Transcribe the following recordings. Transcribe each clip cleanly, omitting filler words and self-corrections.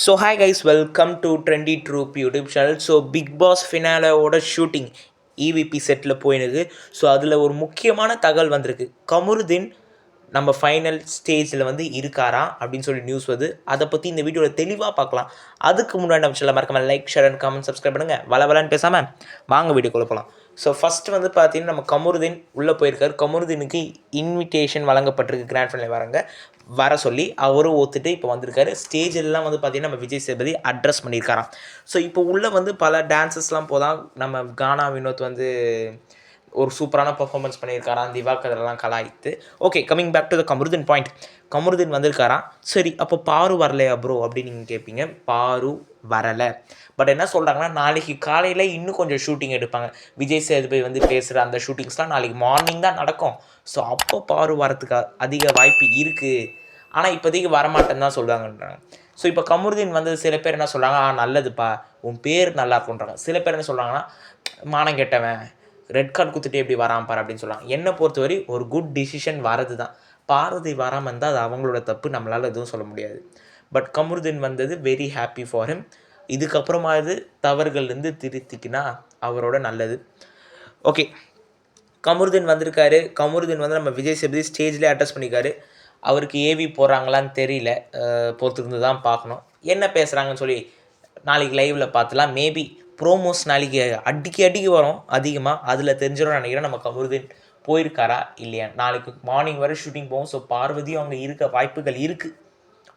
So hi guys, welcome to Trendy Troupe YouTube channel. So Bigg Boss ஃபினாலோட shooting EVP செட்டில் போயினுது. So அதில் ஒரு முக்கியமான தகவல் வந்திருக்கு. கமருதீன் நம்ம ஃபைனல் ஸ்டேஜில் இருக்காரா அப்படின்னு சொல்லி நியூஸ் வருது. அதை பற்றி இந்த வீடியோவில் தெளிவாக பார்க்கலாம். அதுக்கு முன்னாடி நம்ம சேனல் மறக்காம like, share and comment, subscribe பண்ணுங்கள். வளவலான்னு பேசாமல் வாங்க வீடியோக்குள்ள போகலாம். ஸோ ஃபஸ்ட்டு பார்த்தீங்கன்னா நம்ம கமருதீன் உள்ளே போயிருக்காரு. கமருதீனுக்கு இன்விடேஷன் வழங்கப்பட்டிருக்கு கிராண்ட் ஃபைனல் வர சொல்லி. அவரும் ஒத்துட்டு இப்போ வந்திருக்காரு. ஸ்டேஜெல்லாம் பார்த்தீங்கன்னா நம்ம விஜய் சேதுபதி அட்ரஸ் பண்ணியிருக்காராம். ஸோ இப்போ உள்ளே பல டான்ஸஸ்லாம் போதான். நம்ம கானா வினோத் ஒரு சூப்பரான பர்ஃபார்மன்ஸ் பண்ணியிருக்காராம், திவாகரெல்லாம் கலாய்த்து. Okay, coming back to the Kamarudeen point. Kamarudeen வந்திருக்காராம். சரி, அப்போ பாரு வரலையா ப்ரோ அப்படின்னு நீங்கள் கேட்பீங்க. பாரு வரலை. பட் என்ன சொல்கிறாங்கன்னா, நாளைக்கு காலையில் இன்னும் கொஞ்சம் ஷூட்டிங் எடுப்பாங்க. விஜய் சேதுபதி பேசுகிற அந்த ஷூட்டிங்ஸ்லாம் நாளைக்கு மார்னிங் தான் நடக்கும். ஸோ அப்போ பாரு வரத்துக்கு அதிக வாய்ப்பு இருக்குது. ஆனால் இப்போதைக்கு வரமாட்டேன்னு தான் சொல்லுவாங்கன்றாங்க. ஸோ இப்போ கமருதீன் சில பேர் என்ன சொல்கிறாங்க, நல்லதுப்பா உன் பேர் நல்லா இருக்குன்றாங்க. சில பேர் என்ன சொல்கிறாங்கன்னா, மானம் கெட்டவன், ரெட் கார்டு கொடுத்துட்டு எப்படி வராமல் பாரு அப்படின்னு சொல்லுவாங்க. என்னை பொறுத்தவரை ஒரு குட் டிசிஷன் வரது தான். பார்வதி வராமல் இருந்தால் அது அவங்களோட தப்பு, நம்மளால் எதுவும் சொல்ல முடியாது. But Kamaruddin very happy for him. இதுக்கப்புறமா தவறுகள்லேருந்து திருத்திக்கினா அவரோட நல்லது. ஓகே, கமருதீன் வந்திருக்காரு. கமருதீன் நம்ம விஜய் சேதுபதி ஸ்டேஜ்லேயே அட்ரஸ் பண்ணிக்காரு. அவருக்கு ஏவி போகிறாங்களான்னு தெரியல, பொறுத்திருந்து தான் பார்க்கணும். என்ன பேசுகிறாங்கன்னு சொல்லி நாளைக்கு லைவில் பார்த்துலாம். மேபி ப்ரோமோஸ் நாளைக்கு அடிக்கி வரும் அதிகமாக, அதில் தெரிஞ்சிடும் நினைக்கிறேன் நம்ம கமருதீன் போயிருக்காரா இல்லையா. நாளைக்கு மார்னிங் வரை ஷூட்டிங் போகும். ஸோ பார்வதியும் அவங்க இருக்க வாய்ப்புகள் இருக்குது,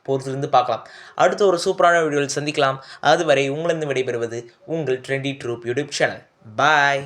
பொறுத்திருந்து பார்க்கலாம். அடுத்து ஒரு சூப்பரான வீடியோவில் சந்திக்கலாம். அதுவரை உங்களிருந்து விடைபெறுவது உங்கள் ட்ரெண்டி ட்ரூப் யூடியூப் சேனல். பாய்.